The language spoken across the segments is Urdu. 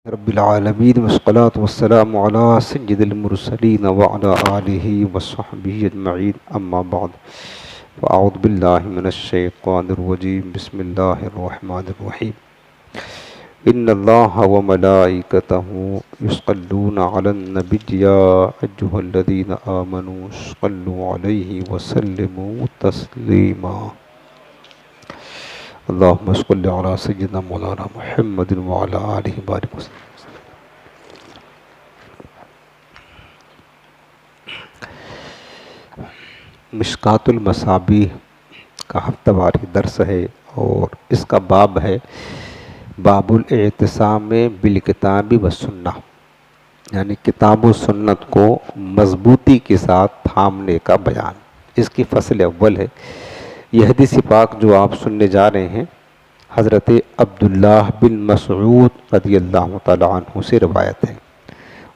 رب العالمین والصلاة والسلام علی سید المرسلین وعلی آلہ وصحبہ اجمعین اما بعد فاعوذ باللہ من الشیطان الرجیم بسم اللہ الرحمن الرحیم ان اللہ وملائکتہ یصلون علی النبی یا ایھا الذین آمنوا صلوا علیہ وسلموا تسلیما اللہم صل علی سیدنا مولانا محمد وعلی آلہ وبارک وسلم۔ مشکوٰۃ المصابیح کا ہفتہ واری درس ہے اور اس کا باب ہے باب الاعتصام بالکتاب والسنہ، یعنی کتاب و سنت کو مضبوطی کے ساتھ تھامنے کا بیان۔ اس کی فصل اول ہے۔ یہ حدیث پاک جو آپ سننے جا رہے ہیں حضرت عبداللہ بن مسعود رضی اللہ تعالی عنہ سے روایت ہے۔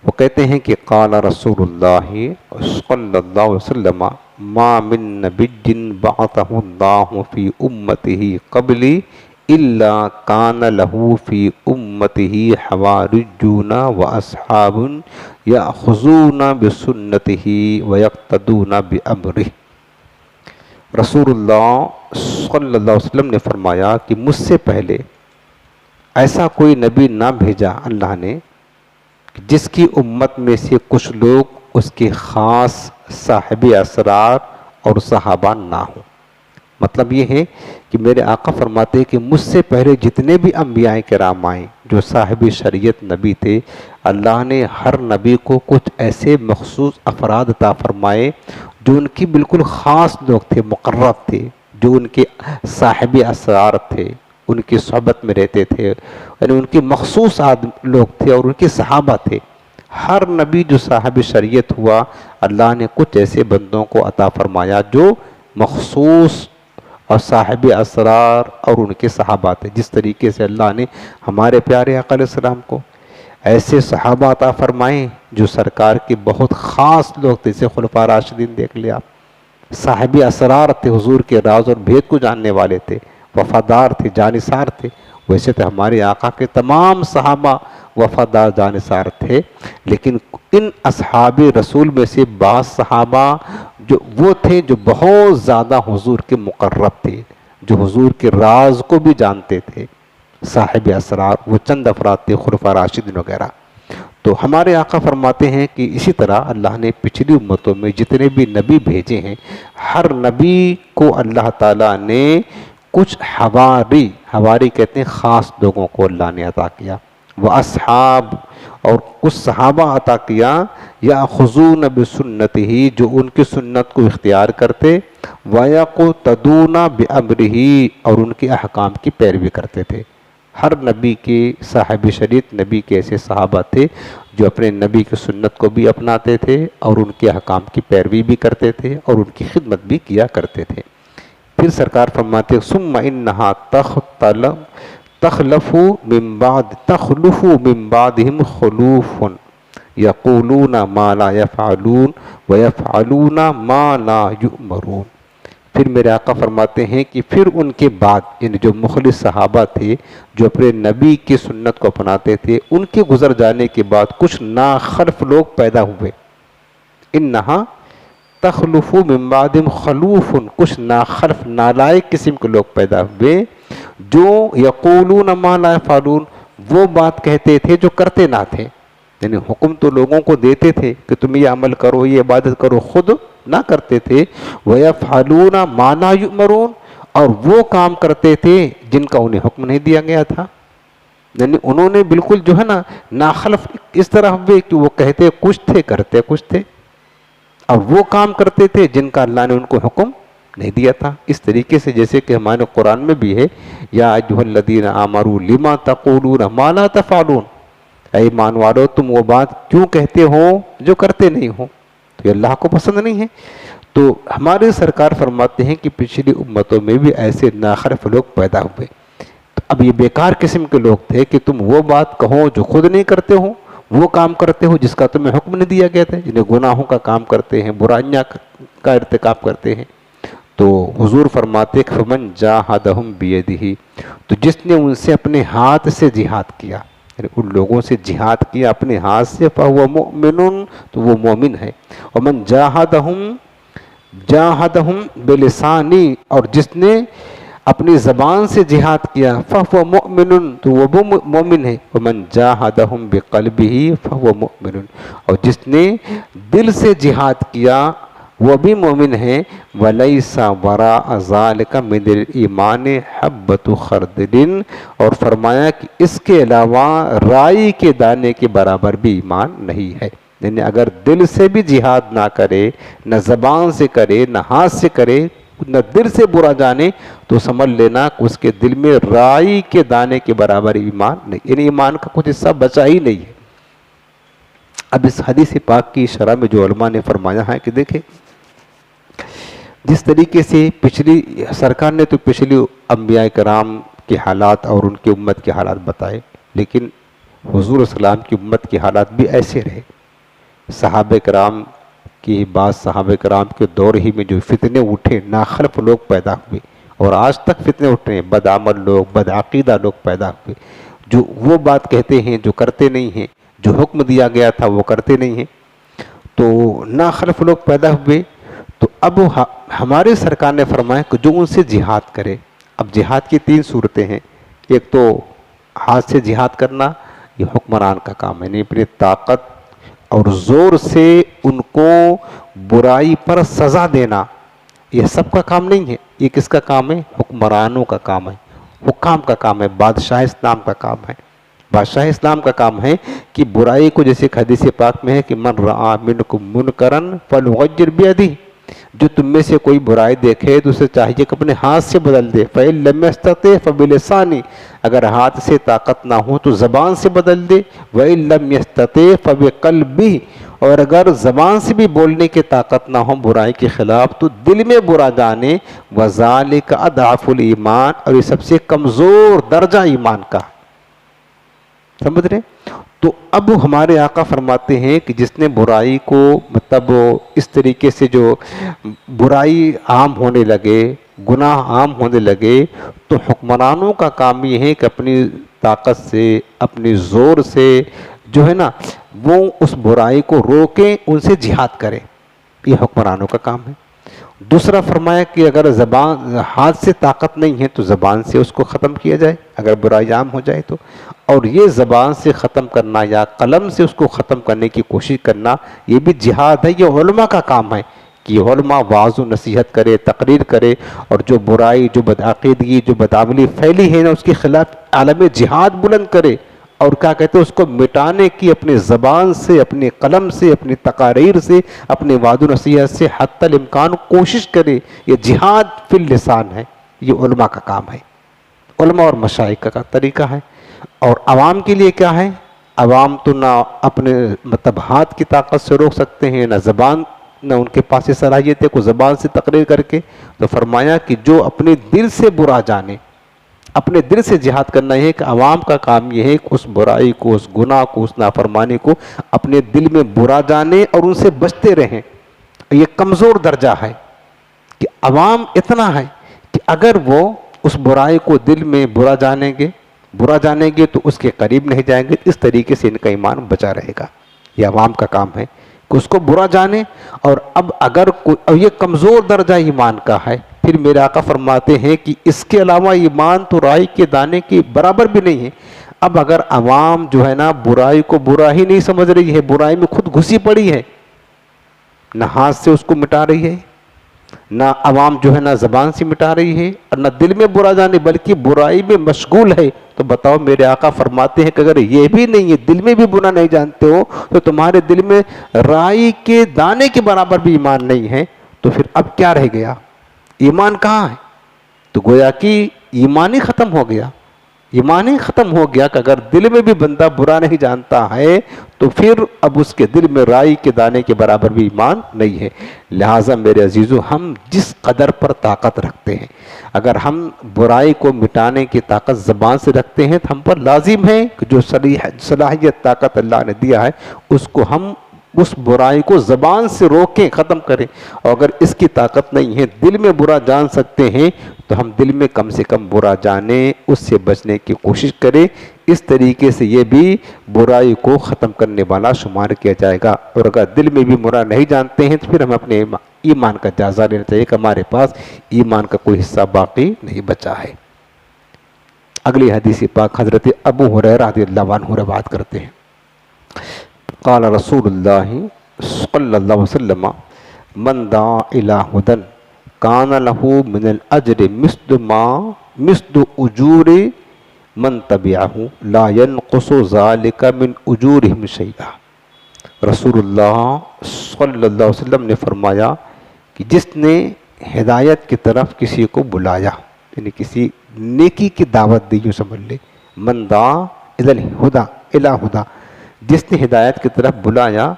وہ کہتے ہیں کہ قال رسول اللہ صلی اللہ علیہ وسلم ما من نبی بعثہ اللہ فی امتہ قبلی الا کان لہ فی امتہ حواریون واصحاب یاخذون بسنتہ ویقتدون بامرہ۔ رسول اللہ صلی اللہ علیہ وسلم نے فرمایا کہ مجھ سے پہلے ایسا کوئی نبی نہ بھیجا اللہ نے جس کی امت میں سے کچھ لوگ اس کے خاص صاحب اسرار اور صحابہ نہ ہوں۔ مطلب یہ ہے کہ میرے آقا فرماتے ہیں کہ مجھ سے پہلے جتنے بھی انبیاء کرام آئے جو صاحب شریعت نبی تھے، اللہ نے ہر نبی کو کچھ ایسے مخصوص افراد عطا فرمائے جو ان کی بالکل خاص لوگ تھے، مقرب تھے، جو ان کے صاحب اسرار تھے، ان کی صحبت میں رہتے تھے، یعنی ان کے مخصوص لوگ تھے اور ان کے صحابہ تھے۔ ہر نبی جو صاحب شریعت ہوا اللہ نے کچھ ایسے بندوں کو عطا فرمایا جو مخصوص اور صاحب اسرار اور ان کے صحابہ تھے۔ جس طریقے سے اللہ نے ہمارے پیارے آقا علیہ السلام کو ایسے صحابہ عطا فرمائے جو سرکار کے بہت خاص لوگ تھے، جیسے خلفاء راشدین دیکھ لیں آپ، صاحب اسرار تھے، حضور کے راز اور بھید کو جاننے والے تھے، وفادار تھے، جانثار تھے۔ ویسے تو ہمارے آقا کے تمام صحابہ وفادار جانثار تھے، لیکن ان اصحاب رسول میں سے بعض صحابہ جو وہ تھے جو بہت زیادہ حضور کے مقرب تھے، جو حضور کے راز کو بھی جانتے تھے، صاحب اسرار، وہ چند افراد تھے، خلفاء راشدین وغیرہ۔ تو ہمارے آقا فرماتے ہیں کہ اسی طرح اللہ نے پچھلی امتوں میں جتنے بھی نبی بھیجے ہیں، ہر نبی کو اللہ تعالیٰ نے کچھ حواری کہتے ہیں خاص لوگوں کو اللہ نے عطا کیا، وہ اصحاب اور کچھ صحابہ عطا کیا، یاخذون بسنتہ جو ان کی سنت کو اختیار کرتے، ویقتدون بامرہ اور ان کے احکام کی پیروی کرتے تھے۔ ہر نبی کے صاحب شریعت نبی کے ایسے صحابہ تھے جو اپنے نبی کی سنت کو بھی اپناتے تھے اور ان کے احکام کی پیروی بھی کرتے تھے اور ان کی خدمت بھی کیا کرتے تھے۔ پھر سرکار فرماتے ثم انہا تخلف من بعدہم خلوف یقولون ما لا یفعلون ویفعلون ما لا یؤمرون۔ پھر میرے آقا فرماتے ہیں کہ پھر ان کے بعد یعنی جو مخلص صحابہ تھے جو اپنے نبی کی سنت کو اپناتے تھے، ان کے گزر جانے کے بعد کچھ ناخلف لوگ پیدا ہوئے۔ انہا تخلف من بعدہم خلوف، کچھ ناخلف نالائق قسم کے لوگ پیدا ہوئے جو یقولون ما لا یفعلون، وہ بات کہتے تھے جو کرتے نہ تھے۔ یعنی حکم تو لوگوں کو دیتے تھے کہ تم یہ عمل کرو، یہ عبادت کرو، خود نہ کرتے تھے۔ وَيَفْعَلُونَ مَا لَا يُؤْمَرُونَ، اور وہ کام کرتے تھے جن کا انہیں حکم نہیں دیا گیا تھا۔ یعنی انہوں نے بالکل جو ہے نا ناخلف اس طرح ہوئے کہ وہ کہتے کچھ تھے کرتے کچھ تھے، اور وہ کام کرتے تھے جن کا اللہ نے ان کو حکم نہیں دیا تھا۔ اس طریقے سے جیسے کہ ہمارے قرآن میں بھی ہے یا ایھا الذین آمنوا لما تقولون ما لا تفعلون، اے ایمان والو تم وہ بات کیوں کہتے ہو جو کرتے نہیں ہو، تو یہ اللہ کو پسند نہیں ہے۔ تو ہمارے سرکار فرماتے ہیں کہ پچھلی امتوں میں بھی ایسے ناخلف لوگ پیدا ہوئے۔ تو اب یہ بیکار قسم کے لوگ تھے کہ تم وہ بات کہو جو خود نہیں کرتے ہو، وہ کام کرتے ہو جس کا تمہیں حکم نہیں دیا گیا تھا، جنہیں گناہوں کا کام کرتے ہیں، برائیاں کا ارتکاب کرتے ہیں۔ تو حضور فرماتے کہ فمن جاہدہم بیدہ، تو جس نے ان سے اپنے ہاتھ سے جہاد کیا، یعنی ان لوگوں سے جہاد کیا اپنے ہاتھ سے، فَهُوَ مُؤْمِنٌ، تو وہ مومن ہے۔ وَمَنْ جاہدہم بلسانی، اور جس نے اپنی زبان سے جہاد کیا، فَهُوَ مُؤْمِنٌ، تو وہ مومن ہے۔ وَمَنْ جاہدہم بقلبہ فَهُوَ مُؤْمِنٌ، اور جس نے دل سے جہاد کیا وہ بھی مومن ہے۔ وَلَيْسَ وَرَاءَ ذَلِكَ مِنَ الْإِيمَانِ حَبَّةُ خَرْدَلٍ، اور فرمایا کہ اس کے علاوہ رائی کے دانے کے برابر بھی ایمان نہیں ہے۔ یعنی اگر دل سے بھی جہاد نہ کرے، نہ زبان سے کرے، نہ ہاتھ سے کرے، نہ دل سے برا جانے، تو سمجھ لینا کہ اس کے دل میں رائی کے دانے کے برابر ایمان نہیں، یعنی ایمان کا کچھ حصہ بچا ہی نہیں ہے۔ اب اس حدیث پاک کی شرح میں جو علماء نے فرمایا ہے کہ دیکھیں، جس طریقے سے پچھلی سرکار نے تو پچھلی انبیاء کرام کے حالات اور ان کی امت کے حالات بتائے، لیکن حضور السلام کی امت کے حالات بھی ایسے رہے۔ صحابہ کرام کی بعض صحابہ کرام کے دور ہی میں جو فتنے اٹھے، ناخلف لوگ پیدا ہوئے، اور آج تک فتنے اٹھے ہیں، بدعمل لوگ، بدعقیدہ لوگ پیدا ہوئے، جو وہ بات کہتے ہیں جو کرتے نہیں ہیں، جو حکم دیا گیا تھا وہ کرتے نہیں ہیں، تو ناخلف لوگ پیدا ہوئے۔ تو اب ہمارے سرکار نے فرمایا کہ جو ان سے جہاد کرے۔ اب جہاد کی 3 صورتیں ہیں، ایک تو ہاتھ سے جہاد کرنا، یہ حکمران کا کام ہے، یعنی اپنی طاقت اور زور سے ان کو برائی پر سزا دینا، یہ سب کا کام نہیں ہے، یہ کس کا کام ہے؟ حکمرانوں کا کام ہے، حکام کا کام ہے، بادشاہ اسلام کا کام ہے۔ بادشاہ اسلام کا کام ہے کہ برائی کو، جیسے حدیث پاک میں ہے کہ من رعا منکم منکرن فلیغیر بیدہ، جو تم میں سے کوئی برائی دیکھے تو اسے چاہیے کہ اپنے ہاتھ سے بدل دے، فَإِن لَمْ يَسْتَطِعْ فَبِلِسَانِهِ، اگر ہاتھ سے طاقت نہ ہو تو زبان سے بدل دے، وَإِن لَمْ يَسْتَطِعْ فَبِقَلْبِهِ، اور اگر زبان سے بھی بولنے کی طاقت نہ ہو برائی کے خلاف تو دل میں برا جانے، وَذَلِكَ أَضْعَفُ الْإِيمَانِ، اور یہ سب سے کمزور درجہ ایمان کا، سمجھ رہے؟ تو اب ہمارے آقا فرماتے ہیں کہ جس نے برائی کو، مطلب اس طریقے سے جو برائی عام ہونے لگے، گناہ عام ہونے لگے، تو حکمرانوں کا کام یہ ہے کہ اپنی طاقت سے، اپنی زور سے جو ہے نا وہ اس برائی کو روکیں، ان سے جہاد کریں، یہ حکمرانوں کا کام ہے۔ دوسرا فرمایا کہ اگر زبان، ہاتھ سے طاقت نہیں ہے تو زبان سے اس کو ختم کیا جائے اگر برائی عام ہو جائے تو، اور یہ زبان سے ختم کرنا یا قلم سے اس کو ختم کرنے کی کوشش کرنا، یہ بھی جہاد ہے، یہ علماء کا کام ہے کہ علماء واعظ و نصیحت کرے، تقریر کرے، اور جو برائی، جو بدعقیدگی، جو بدعملی پھیلی ہے نا اس کے خلاف عالم جہاد بلند کرے، اور کیا کہتے ہیں اس کو مٹانے کی اپنی زبان سے، اپنے قلم سے، اپنی تقاریر سے، اپنے وعد و نصیحت سے حتی الامکان کوشش کرے۔ یہ جہاد فی اللسان ہے، یہ علماء کا کام ہے، علماء اور مشائخ کا طریقہ ہے۔ اور عوام کے لیے کیا ہے؟ عوام تو نہ اپنے مطلب ہاتھ کی طاقت سے روک سکتے ہیں، نہ زبان، نہ ان کے پاس یہ صلاحیت ہے کو زبان سے تقریر کر کے، تو فرمایا کہ جو اپنے دل سے برا جانے، اپنے دل سے جہاد کرنا ہے کہ عوام کا کام یہ ہے کہ اس برائی کو، اس گناہ کو، اس نافرمانی کو اپنے دل میں برا جانے اور ان سے بچتے رہیں۔ یہ کمزور درجہ ہے کہ عوام اتنا ہے کہ اگر وہ اس برائی کو دل میں برا جانیں گے تو اس کے قریب نہیں جائیں گے، اس طریقے سے ان کا ایمان بچا رہے گا۔ یہ عوام کا کام ہے کہ اس کو برا جانے، اور اب اگر کوئی، یہ کمزور درجہ ایمان کا ہے، پھر میرے آقا فرماتے ہیں کہ اس کے علاوہ ایمان تو رائی کے دانے کے برابر بھی نہیں ہے۔ اب اگر عوام جو ہے نا برائی کو برا ہی نہیں سمجھ رہی ہے، برائی میں خود گھسی پڑی ہے، نہ ہاتھ سے اس کو مٹا رہی ہے، نہ عوام جو ہے نا زبان سے مٹا رہی ہے، اور نہ دل میں برا جانے بلکہ برائی میں مشغول ہے، تو بتاؤ میرے آقا فرماتے ہیں کہ اگر یہ بھی نہیں ہے، دل میں بھی برا نہیں جانتے ہو، تو تمہارے دل میں رائی کے دانے کے برابر بھی ایمان نہیں ہے، تو پھر اب کیا رہ گیا؟ ایمان کہاں ہے؟ تو گویا کہ ایمان ہی ختم ہو گیا، ایمان ہی ختم ہو گیا کہ اگر دل میں بھی بندہ برا نہیں جانتا ہے تو پھر اب اس کے دل میں رائی کے دانے کے برابر بھی ایمان نہیں ہے۔ لہٰذا میرے عزیزو، ہم جس قدر پر طاقت رکھتے ہیں، اگر ہم برائی کو مٹانے کی طاقت زبان سے رکھتے ہیں تو ہم پر لازم ہے کہ جو صلاحیت طاقت اللہ نے دیا ہے اس کو ہم اس برائی کو زبان سے روکیں، ختم کریں. اور اگر اس کی طاقت نہیں ہے، دل میں برا جان سکتے ہیں، تو ہم دل میں کم سے کم برا جانیں، اس سے بچنے کی کوشش کریں. اس طریقے سے یہ بھی برائی کو ختم کرنے والا شمار کیا جائے گا. اور اگر دل میں بھی برا نہیں جانتے ہیں تو پھر ہمیں اپنے ایمان کا جائزہ لینا چاہیے کہ ہمارے پاس ایمان کا کوئی حصہ باقی نہیں بچا ہے. اگلی حدیث پاک حضرت ابو ہریرہ رضی اللہ عنہ روایت کرتے ہیں، قال رسول اللہ صلی اللہ علیہ وسلم من دعا الی ہدی کان لہ من الاجر مثل اجور من تبعہ لا ینقص ذلک من اجورہم شیئا. رسول اللہ صلی اللہ علیہ وسلم نے فرمایا کہ جس نے ہدایت کی طرف کسی کو بلایا، یعنی کسی نیکی کی دعوت دی، یوں سمجھ لے، من دعا الی الہدی، جس نے ہدایت کی طرف بلایا،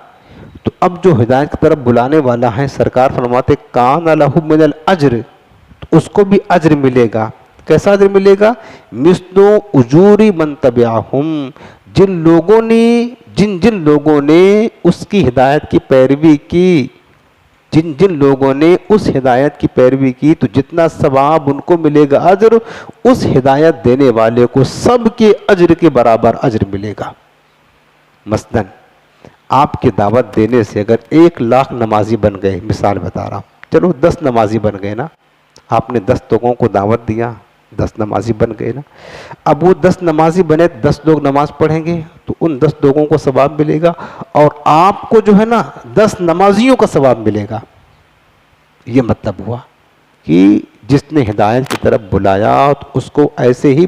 تو اب جو ہدایت کی طرف بلانے والا ہے، سرکار فرماتے کان لہ من الاجر، تو اس کو بھی اجر ملے گا. کیسا اجر ملے گا؟ مثل اجور من تبعہم، جن لوگوں نے اس کی ہدایت کی پیروی کی، جن لوگوں نے اس ہدایت کی پیروی کی، تو جتنا ثواب ان کو ملے گا اجر، اس ہدایت دینے والے کو سب کے اجر کے برابر اجر ملے گا. مثلاً آپ کی دعوت دینے سے اگر 1,00,000 نمازی بن گئے، مثال بتا رہا ہوں، چلو 10 نمازی بن گئے نا، آپ نے 10 لوگوں کو دعوت دیا، 10 نمازی بن گئے نا. اب وہ 10 نمازی بنے، 10 لوگ نماز پڑھیں گے تو ان 10 لوگوں کو ثواب ملے گا، اور آپ کو جو ہے نا 10 نمازیوں کا ثواب ملے گا. یہ مطلب ہوا کہ جس نے ہدایت کی طرف بلایا تو اس کو ایسے ہی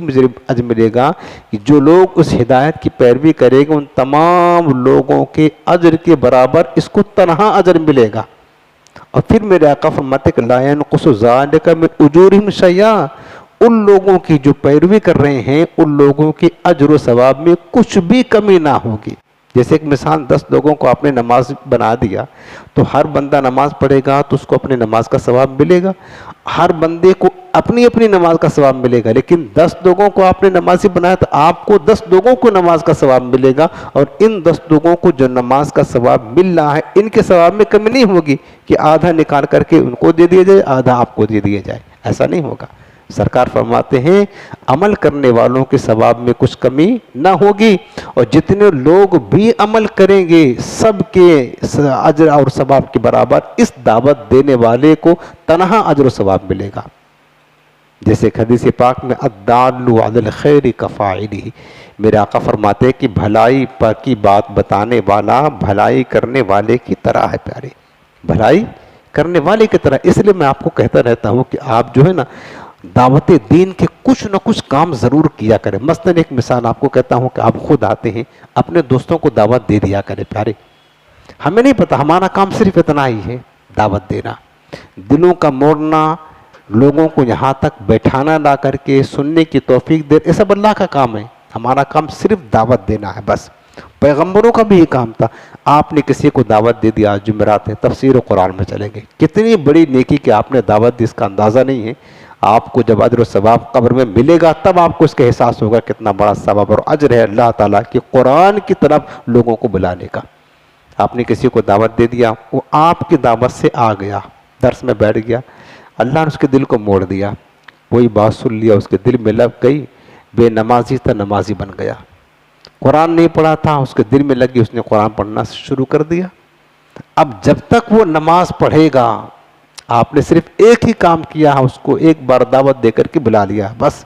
اجر ملے گا کہ جو لوگ اس ہدایت کی پیروی کریں گے ان تمام لوگوں کے اجر کے برابر اس کو تنہا اجر ملے گا. اور پھر میرے آقا فرماتے کہ لا ینقص ذلک من اجورہم شیئا، ان لوگوں کی جو پیروی کر رہے ہیں ان لوگوں کے اجر و ثواب میں کچھ بھی کمی نہ ہوگی. جیسے ایک مثال، 10 لوگوں کو آپ نے نماز بنا دیا تو ہر بندہ نماز پڑھے گا تو اس کو اپنی نماز کا ثواب ملے گا، ہر بندے کو اپنی اپنی نماز کا ثواب ملے گا. لیکن 10 لوگوں کو آپ نے نمازی بنایا تو آپ کو 10 لوگوں کو نماز کا ثواب ملے گا، اور ان 10 لوگوں کو جو نماز کا ثواب مل رہا ہے ان کے ثواب میں کمی نہیں ہوگی کہ آدھا نکال کر کے ان کو دے دیا جائے، آدھا آپ کو دے دیا جائے. ایسا نہیں ہوگا. سرکار فرماتے ہیں عمل کرنے والوں کے ثواب میں کچھ کمی نہ ہوگی، اور جتنے لوگ بھی عمل کریں گے سب کے اجر اور ثواب کے برابر اس دعوت دینے والے کو تنہا اجر و ثواب ملے گا. جیسے حدیث پاک میں الدال علی الخیر کفاعلہ، میرے آقا فرماتے ہیں کہ بھلائی پر کی بات بتانے والا بھلائی کرنے والے کی طرح ہے. پیارے، بھلائی کرنے والے کی طرح. اس لیے میں آپ کو کہتا رہتا ہوں کہ آپ جو ہے نا دعوت دین کے کچھ نہ کچھ کام ضرور کیا کریں. مثلا ایک مثال آپ کو کہتا ہوں کہ آپ خود آتے ہیں، اپنے دوستوں کو دعوت دے دیا کریں. پیارے، ہمیں نہیں پتا، ہمارا کام صرف اتنا ہی ہے، دعوت دینا، دلوں کا موڑنا، لوگوں کو یہاں تک بیٹھانا لا کر کے سننے کی توفیق دے، یہ سب اللہ کا کام ہے. ہمارا کام صرف دعوت دینا ہے بس. پیغمبروں کا بھی یہ کام تھا. آپ نے کسی کو دعوت دے دیا، جمعرات ہے، تفسیر و قرآن میں چلیں گے، کتنی بڑی نیکی کہ آپ نے دعوت دی، اس کا اندازہ نہیں ہے. آپ کو جب اجر و ثواب قبر میں ملے گا تب آپ کو اس کا احساس ہوگا کتنا بڑا ثواب اور اجر ہے اللہ تعالیٰ کی قرآن کی طرف لوگوں کو بلانے کا. آپ نے کسی کو دعوت دے دیا، وہ آپ کی دعوت سے آ گیا، درس میں بیٹھ گیا، اللہ نے اس کے دل کو موڑ دیا، کوئی بات سن لیا اس کے دل میں لگ گئی، بے نمازی تھا نمازی بن گیا، قرآن نہیں پڑھا تھا اس کے دل میں لگی، اس نے قرآن پڑھنا شروع کر دیا. اب جب تک وہ نماز پڑھے گا آپ نے صرف ایک ہی کام کیا ہے، اس کو ایک بار دعوت دے کر کے بلا لیا بس.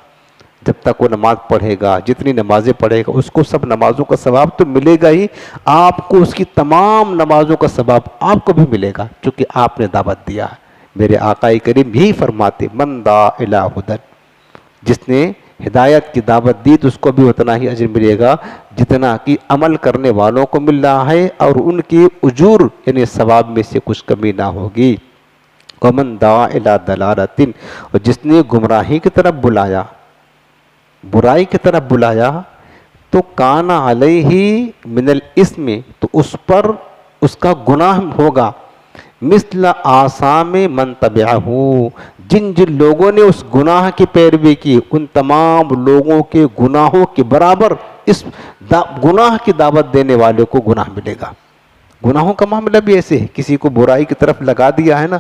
جب تک وہ نماز پڑھے گا، جتنی نمازیں پڑھے گا، اس کو سب نمازوں کا ثواب تو ملے گا ہی، آپ کو اس کی تمام نمازوں کا ثواب آپ کو بھی ملے گا چونکہ آپ نے دعوت دیا. میرے آقا کریم یہی فرماتے من دعا الی ہدی، جس نے ہدایت کی دعوت دی تو اس کو بھی اتنا ہی اجر ملے گا جتنا کہ عمل کرنے والوں کو مل رہا ہے، اور ان کی اجور یعنی ثواب میں سے کچھ کمی نہ ہوگی. ومن دعا الی ضلالۃ، اور جس نے گمراہی کی طرف بلایا، برائی کی طرف بلایا، تو کان علیہ من الاسم، تو اس پر اس کا گناہ ہوگا، مثل آثام من تبعہ، جن لوگوں نے اس گناہ کی پیروی کی ان تمام لوگوں کے گناہوں کے برابر اس گناہ کی دعوت دینے والے کو گناہ ملے گا. گناہوں کا معاملہ بھی ایسے ہے، کسی کو برائی کی طرف لگا دیا ہے نا،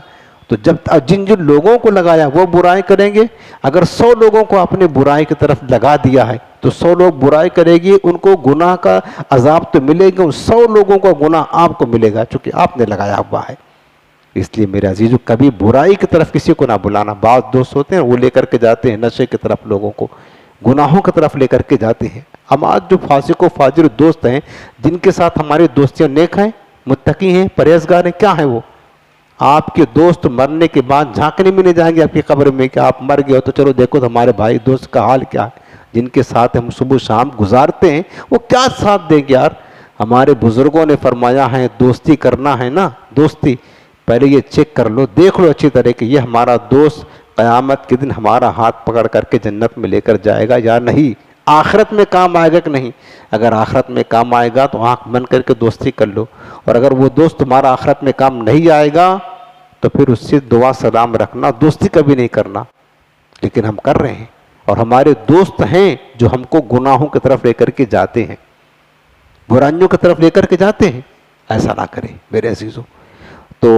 تو جب جن جن لوگوں کو لگایا وہ برائی کریں گے، اگر 100 لوگوں کو آپ نے برائی کی طرف لگا دیا ہے تو 100 لوگ برائی کرے گی، ان کو گناہ کا عذاب تو ملے گا، ان 100 لوگوں کا گناہ آپ کو ملے گا چونکہ آپ نے لگایا ہوا ہے۔ اس لیے میرے عزیزو کبھی برائی کی طرف کسی کو نہ بلانا۔ بعض دوست ہوتے ہیں وہ لے کر کے جاتے ہیں نشے کی طرف، لوگوں کو گناہوں کی طرف لے کر کے جاتے ہیں۔ ہم آج جو فاسق و فاجر دوست ہیں جن کے ساتھ ہماری دوستیاں نیک ہیں، متقی ہیں، پرہیزگار ہیں، کیا ہیں وہ؟ آپ کے دوست مرنے کے بعد جھانکنے میں نہیں جائیں گے آپ کی قبر میں کہ آپ مر گئے ہو تو چلو دیکھو تو ہمارے بھائی دوست کا حال کیا ہے، جن کے ساتھ ہم صبح شام گزارتے ہیں وہ کیا ساتھ دیں گے یار۔ ہمارے بزرگوں نے فرمایا ہے دوستی کرنا ہے نا، دوستی پہلے یہ چیک کر لو، دیکھ لو اچھی طرح کہ یہ ہمارا دوست قیامت کے دن ہمارا ہاتھ پکڑ کر کے جنت میں لے کر جائے گا یا نہیں، آخرت میں کام آئے گا کہ نہیں۔ اگر آخرت میں کام آئے گا تو آنکھ بند کر کے دوستی کر لو، اور اگر وہ دوست تمہارا آخرت میں کام نہیں آئے گا تو پھر اس سے دعا سلام رکھنا، دوستی کبھی نہیں کرنا۔ لیکن ہم کر رہے ہیں، اور ہمارے دوست ہیں جو ہم کو گناہوں کی طرف لے کر کے جاتے ہیں، برائیوں کی طرف لے کر کے جاتے ہیں۔ ایسا نہ کریں میرے عزیزوں۔ تو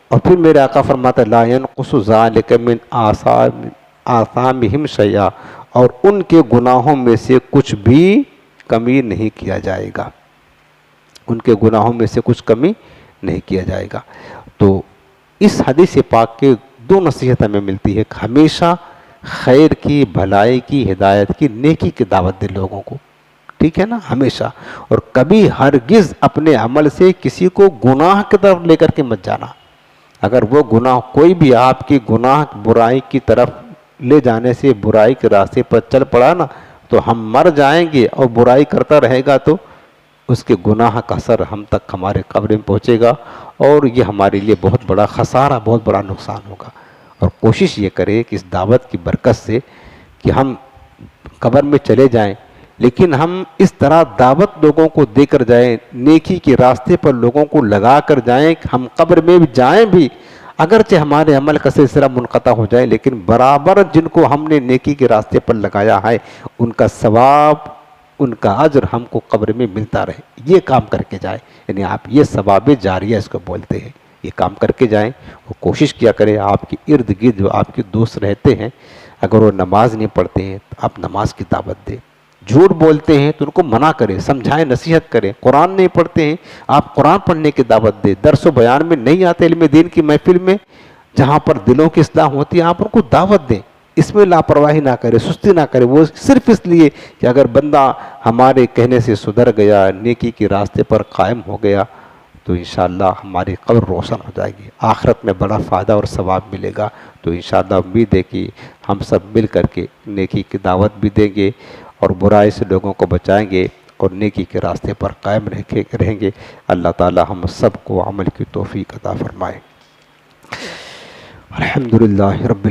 اور پھر میرے آقا فرماتا لا ينقص ذلك من آثامہم شیئا، اور ان کے گناہوں میں سے کچھ بھی کمی نہیں کیا جائے گا، ان کے گناہوں میں سے کچھ کمی نہیں کیا جائے گا۔ تو اس حدیث پاک کے دو نصیحت ہمیں ملتی ہے کہ ہمیشہ خیر کی، بھلائی کی، ہدایت کی، نیکی کی دعوت دے لوگوں کو، ٹھیک ہے نا، ہمیشہ، اور کبھی ہرگز اپنے عمل سے کسی کو گناہ کی طرف لے کر کے مت جانا۔ اگر وہ گناہ کوئی بھی آپ کی گناہ برائی کی طرف لے جانے سے برائی کے راستے پر چل پڑا نا تو ہم مر جائیں گے، اور برائی کرتا رہے گا تو اس کے گناہ کا اثر ہم تک ہمارے قبر میں پہنچے گا، اور یہ ہمارے لیے بہت بڑا خسارہ، بہت بڑا نقصان ہوگا۔ اور کوشش یہ کرے کہ اس دعوت کی برکت سے کہ ہم قبر میں چلے جائیں لیکن ہم اس طرح دعوت لوگوں کو دے کر جائیں، نیکی کے راستے پر لوگوں کو لگا کر جائیں کہ ہم قبر میں بھی جائیں بھی، اگرچہ ہمارے عمل کا سلسلہ منقطع ہو جائے لیکن برابر جن کو ہم نے نیکی کے راستے پر لگایا ہے ان کا ثواب، ان کا اجر ہم کو قبر میں ملتا رہے، یہ کام کر کے جائیں۔ یعنی آپ یہ ثواب جاریہ اس کو بولتے ہیں، یہ کام کر کے جائیں۔ وہ کوشش کیا کریں آپ کے ارد گرد جو آپ کے دوست رہتے ہیں، اگر وہ نماز نہیں پڑھتے ہیں تو آپ نماز کی دعوت دیں، جھوٹ بولتے ہیں تو ان کو منع کریں، سمجھائیں، نصیحت کریں، قرآن نہیں پڑھتے ہیں آپ قرآن پڑھنے کی دعوت دیں، درس و بیان میں نہیں آتے علم دین کی محفل میں جہاں پر دلوں کی اصلاح ہوتی ہے آپ ان کو دعوت دیں، اس میں لاپرواہی نہ کرے، سستی نہ کرے، وہ صرف اس لیے کہ اگر بندہ ہمارے کہنے سے سدھر گیا، نیکی کے راستے پر قائم ہو گیا تو انشاءاللہ ہماری قبر روشن ہو جائے گی، آخرت میں بڑا فائدہ اور ثواب ملے گا۔ تو انشاءاللہ امید ہے کہ ہم سب مل کر کے نیکی کی دعوت بھی دیں گے اور برائی سے لوگوں کو بچائیں گے اور نیکی کے راستے پر قائم رہیں گے۔ اللہ تعالی ہم سب کو عمل کی توفیق عطا فرمائے۔ الحمدللہ رب